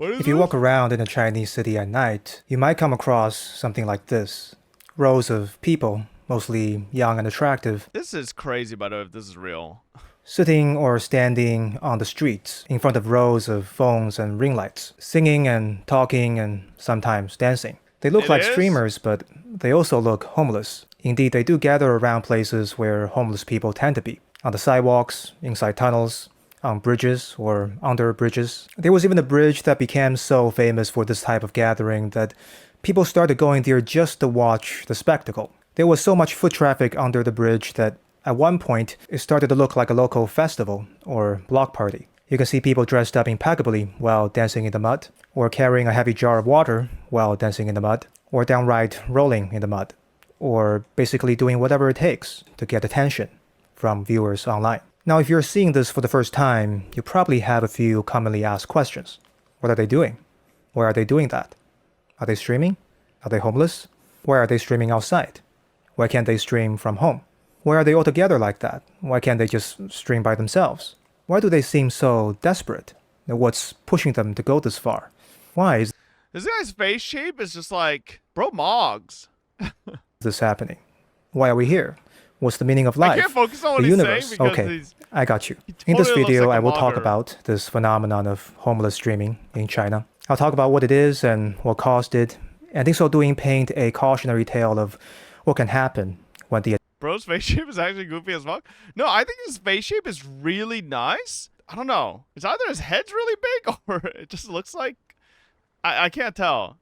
What is If you this? walk around in a Chinese city at night, you might come across something like this. Rows of people, mostly young and attractive, This is crazy, by the way, if this is real. sitting or standing on the streets in front of rows of phones and ring lights, singing and talking and sometimes dancing. They look It like is? streamers, but they also look homeless. Indeed, they do gather around places where homeless people tend to be on the sidewalks, inside tunnels, on bridges or under bridges. There was even a bridge that became so famous for this type of gathering that people started going there just to watch the spectacle. There was so much foot traffic under the bridge that at one point it started to look like a local festival or block party. You can see people dressed up impeccably while dancing in the mud, or carrying a heavy jar of water while dancing in the mud, or downright rolling in the mud, or basically doing whatever it takes to get attention from viewers online. Now, if you're seeing this for the first time, you probably have a few commonly asked questions. What are they doing? Why are they doing that? Are they streaming? Are they homeless? Why are they streaming outside? Why can't they stream from home? Why are they all together like that? Why can't they just stream by themselves? Why do they seem so desperate? What's pushing them to go this far? Why is This guy's face shape is just like, bro, Mogs. this happening? Why are we here? What's the meaning of I life? can't focus on what The he's universe. saying because Okay, I got you. In totally this looks video, like a I will talk mogger. about this phenomenon of homeless streaming in China. I'll talk about what it is and what caused it, and in so doing paint a cautionary tale of what can happen when the Bro's face shape is actually goofy as fuck. No, I think his face shape is really nice. I don't know. It's either his head's really big or it just looks like I can't tell.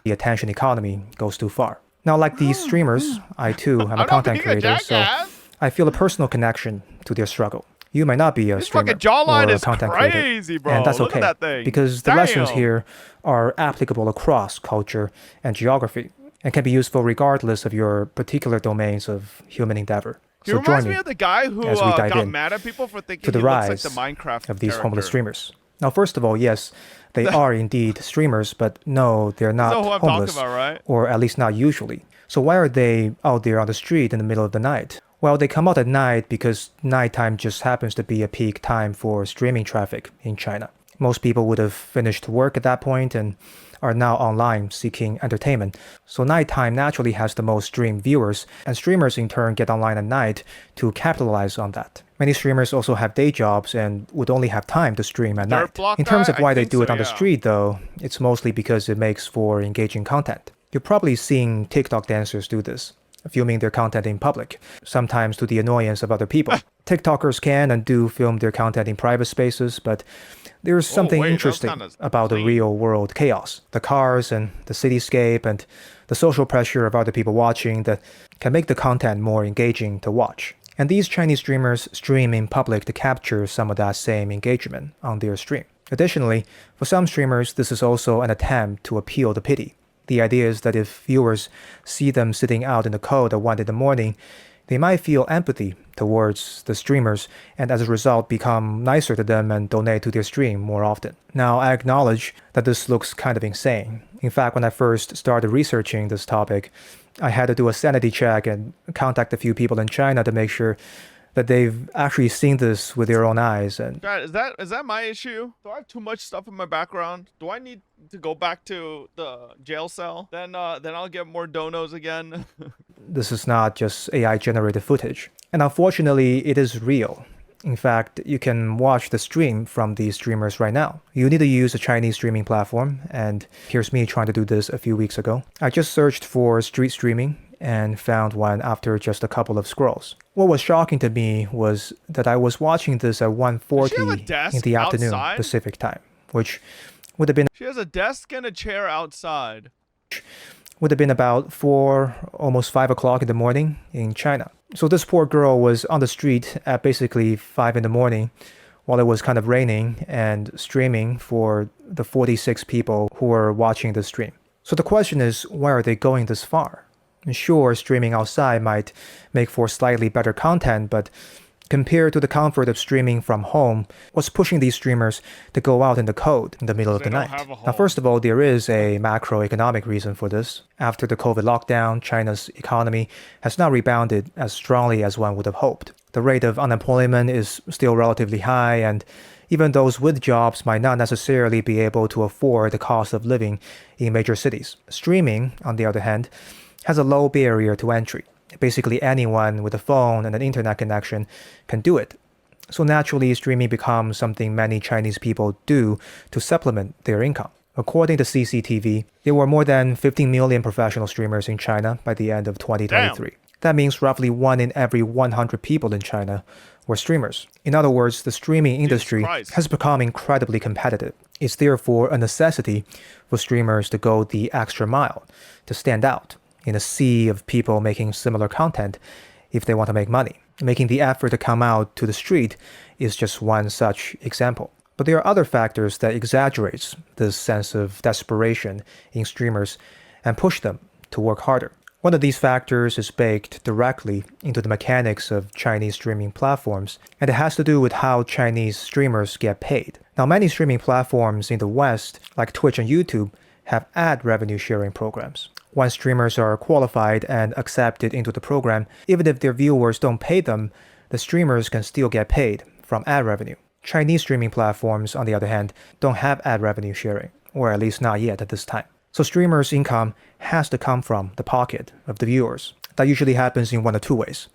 attention economy goes too far. Now, like these streamers, I too am I'm a not content being a creator, so jackass. I feel a personal connection to their struggle. You might not be a His streamer fucking jawline or a is content creator, crazy, bro. and that's Look okay at that thing. because the lessons Damn. here are applicable across culture and geography and can be useful regardless of your particular domains of human endeavor. He So reminds join me me of the guy who as we dive got in mad at people for thinking to the he looks like rise the Minecraft of these homeless character. streamers. Now, first of all, yes, they are indeed streamers, but no, they're not know who I'm homeless, talking about, right? or at least not usually. So why are they out there on the street in the middle of the night? Well, they come out at night because nighttime just happens to be a peak time for streaming traffic in China. Most people would have finished work at that point and are now online seeking entertainment. So nighttime naturally has the most streamed viewers, and streamers in turn get online at night to capitalize on that. Many streamers also have day jobs and would only have time to stream at Dirt night. block In terms guy? of why I they think do it so, on the yeah. street, though, it's mostly because it makes for engaging content. You're probably seeing TikTok dancers do this, filming their content in public, sometimes to the annoyance of other people. TikTokers can and do film their content in private spaces, but there's something wait, that was interesting kinda about the clean. real world chaos. The cars and the cityscape and the social pressure of other people watching that can make the content more engaging to watch. And these Chinese streamers stream in public to capture some of that same engagement on their stream. Additionally, for some streamers, this is also an attempt to appeal to pity. The idea is that if viewers see them sitting out in the cold at 1 in the morning, they might feel empathy towards the streamers and as a result become nicer to them and donate to their stream more often. Now, I acknowledge that this looks kind of insane. In fact, when I first started researching this topic, I had to do a sanity check and contact a few people in China to make sure that they've actually seen this with their own eyes. And God, is that my issue? Do I have too much stuff in my background? Do I need to go back to the jail cell? Then I'll get more donos again. this is not just AI generated footage. And unfortunately, it is real. In fact, you can watch the stream from these streamers right now. You need to use a Chinese streaming platform, and here's me trying to do this a few weeks ago. I just searched for street streaming and found one after just a couple of scrolls. What was shocking to me was that I was watching this at Does she have a 1:40 desk in the afternoon outside? Pacific time, which would have been She has a desk and a chair outside. about 4, almost 5 o'clock in the morning in China. So this poor girl was on the street at basically 5 in the morning while it was kind of raining and streaming for the 46 people who were watching the stream. So the question is, why are they going this far? And sure, streaming outside might make for slightly better content, but compared to the comfort of streaming from home, what's pushing these streamers to go out in the cold in the middle of They the don't night? have a Now, home. first of all, there is a macroeconomic reason for this. After the COVID lockdown, China's economy has not rebounded as strongly as one would have hoped. The rate of unemployment is still relatively high, and Even those with jobs might not necessarily be able to afford the cost of living in major cities. Streaming, on the other hand, has a low barrier to entry. Basically, anyone with a phone and an internet connection can do it. So naturally, streaming becomes something many Chinese people do to supplement their income. According to CCTV, there were more than 15 million professional streamers in China by the end of 2023. That means roughly 1 in every 100 people in China were streamers. In other words, the streaming industry has become incredibly competitive. It's therefore a necessity for streamers to go the extra mile, to stand out in a sea of people making similar content if they want to make money. Making the effort to come out to the street is just one such example. But there are other factors that exaggerates this sense of desperation in streamers and push them to work harder. One of these factors is baked directly into the mechanics of Chinese streaming platforms, and it has to do with how Chinese streamers get paid. Now, many streaming platforms in the West, like Twitch and YouTube, have ad revenue sharing programs. Once streamers are qualified and accepted into the program, even if their viewers don't pay them, the streamers can still get paid from ad revenue. Chinese streaming platforms, on the other hand, don't have ad revenue sharing, or at least not yet at this time. So streamers' income has to come from the pocket of the viewers. That usually happens in one of two ways.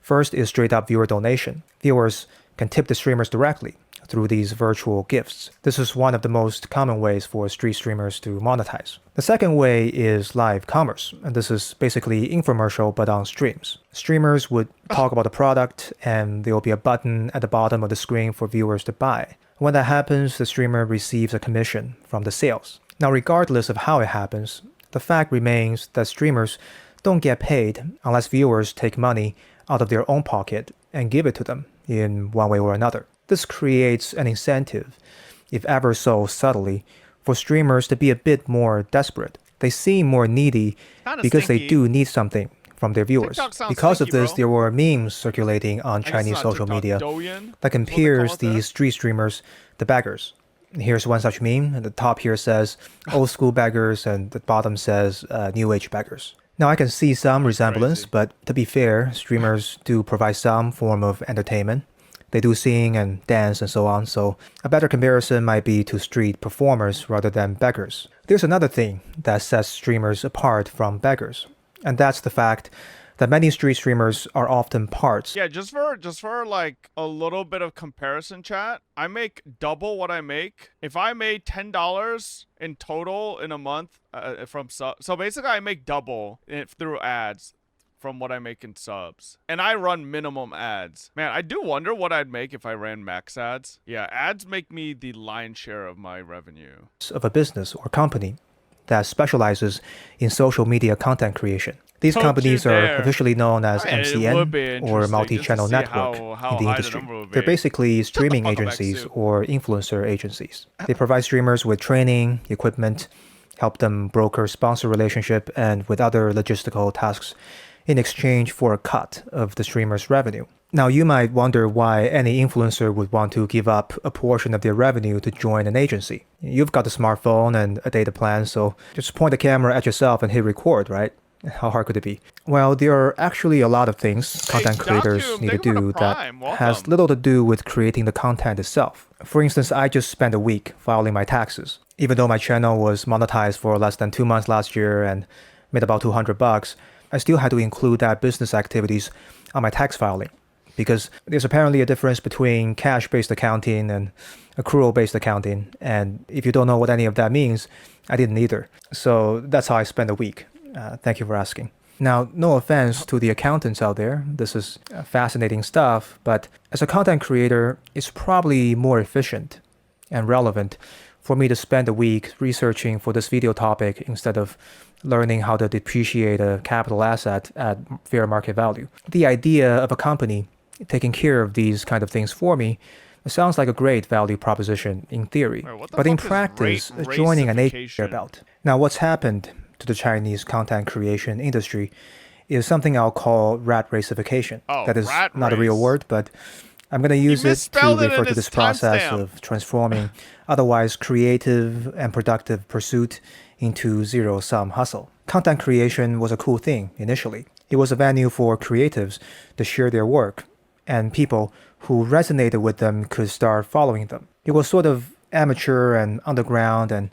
First is straight up viewer donation. Viewers can tip the streamers directly through these virtual gifts. This is one of the most common ways for street streamers to monetize. The second way is live commerce, and this is basically infomercial but on streams. Streamers would talk about the product, and there will be a button at the bottom of the screen for viewers to buy. When that happens, the streamer receives a commission from the sales. Now, regardless of how it happens, the fact remains that streamers don't get paid unless viewers take money out of their own pocket and give it to them in one way or another. This creates an incentive, if ever so subtly, for streamers to be a bit more desperate. They seem more needy because they do need something from their viewers. Because of this, there were memes circulating on Chinese social media that compares these street streamers to beggars. Here's one such meme, and the top here says old school beggars, and the bottom says new age beggars. Now, I can see some resemblance, but to be fair, streamers do provide some form of entertainment. They do sing and dance and so on, so a better comparison might be to street performers rather than beggars. There's another thing that sets streamers apart from beggars, and that's the fact that many street streamers are often parts. Yeah, just for like a little bit of comparison, chat, I make double what I make. If I made $10 in total in a month from so basically I make double through ads from what I make in subs. And I run minimum ads. Man, I do wonder what I'd make if I ran max ads. Yeah, ads make me the lion's share of my revenue. Of a business or company that specializes in social media content creation. These companies are officially known as MCN, or multi-channel network, in the industry. They're basically streaming agencies or influencer agencies. They provide streamers with training, equipment, help them broker sponsor relationship, and with other logistical tasks in exchange for a cut of the streamer's revenue. Now, you might wonder why any influencer would want to give up a portion of their revenue to join an agency. You've got a smartphone and a data plan, so just point the camera at yourself and hit record, right? How hard could it be? Well, there are actually a lot of things content creators need to do that has little to do with creating the content itself. For instance, I just spent a week filing my taxes. Even though my channel was monetized for less than 2 months last year and made about $200, I still had to include that business activities on my tax filing, because there's apparently a difference between cash-based accounting and accrual-based accounting, and if you don't know what any of that means, I didn't either. So that's how I spent a week. Thank you for asking. Now, no offense to the accountants out there, this is fascinating stuff, but as a content creator, it's probably more efficient and relevant for me to spend a week researching for this video topic instead of learning how to depreciate a capital asset at fair market value. The idea of a company taking care of these kind of things for me sounds like a great value proposition in theory, but in practice, joining an agency about. Now, what's happened to the Chinese content creation industry is something I'll call rat racification. That is not a real word, but I'm going to use it to refer to this process of transforming otherwise creative and productive pursuit into zero-sum hustle. Content creation was a cool thing initially. It was a venue for creatives to share their work, and people who resonated with them could start following them. It was sort of amateur and underground, and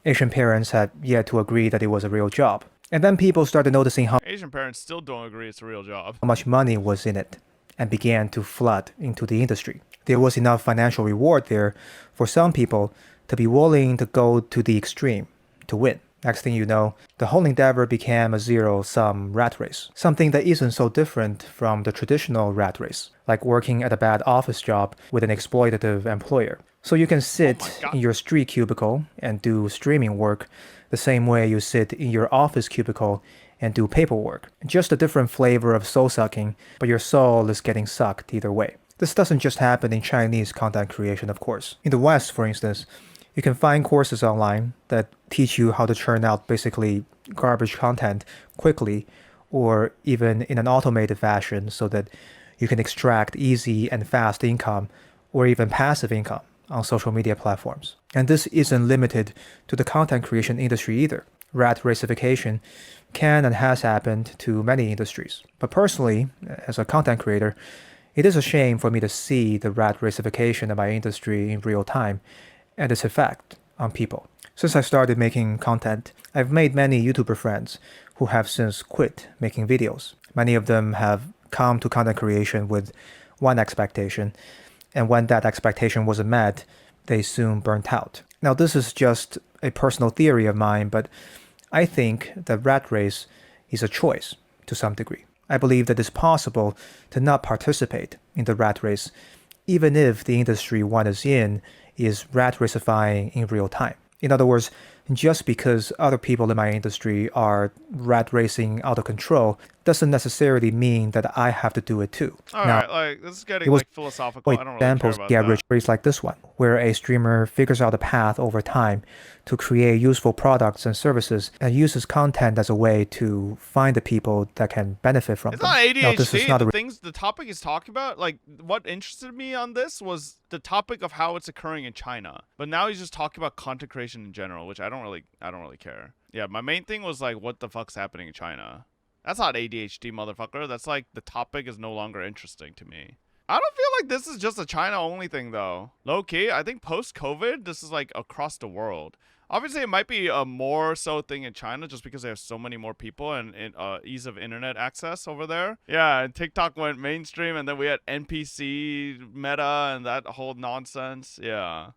Asian parents had yet to agree that it was a real job. And then people started noticing how Asian parents still don't agree it's a real job. much money was in it and began to flood into the industry. There was enough financial reward there for some people to be willing to go to the extreme to win. Next thing you know, the whole endeavor became a zero-sum rat race, something that isn't so different from the traditional rat race, like working at a bad office job with an exploitative employer. So you can sit in your street cubicle and do streaming work the same way you sit in your office cubicle and do paperwork. Just a different flavor of soul sucking, but your soul is getting sucked either way. This doesn't just happen in Chinese content creation, of course. In the West, for instance, you can find courses online that teach you how to churn out basically garbage content quickly or even in an automated fashion so that you can extract easy and fast income or even passive income on social media platforms. And this isn't limited to the content creation industry either. Rat racification can and has happened to many industries. But personally, as a content creator, it is a shame for me to see the rat racification of my industry in real time and its effect on people. Since I started making content, I've made many YouTuber friends who have since quit making videos. Many of them have come to content creation with one expectation, and when that expectation wasn't met, they soon burnt out. Now, this is just a personal theory of mine, but I think the rat race is a choice to some degree. I believe that it's possible to not participate in the rat race, even if the industry one is in is rat racifying in real time. In other words, just because other people in my industry are rat racing out of control doesn't necessarily mean that I have to do it too. Alright, like, this is getting like philosophical. I don't really care examples about get that. rich race like this one, where a streamer figures out a path over time to create useful products and services and uses content as a way to find the people that can benefit from It's them. not ADHD. Now, this is not The topic he's talking about, like, what interested me on this was the topic of how it's occurring in China. But now he's just talking about content creation in general, which I don't really care. Yeah, my main thing was like, what the fuck's happening in China? That's not ADHD, motherfucker. That's like the topic is no longer interesting to me. I don't feel like this is just a China only thing though. Low key, I think post COVID, this is like across the world. Obviously, it might be a more so thing in China just because they have so many more people and ease of internet access over there. Yeah, and TikTok went mainstream, and then we had NPC, Meta, and that whole nonsense. Yeah.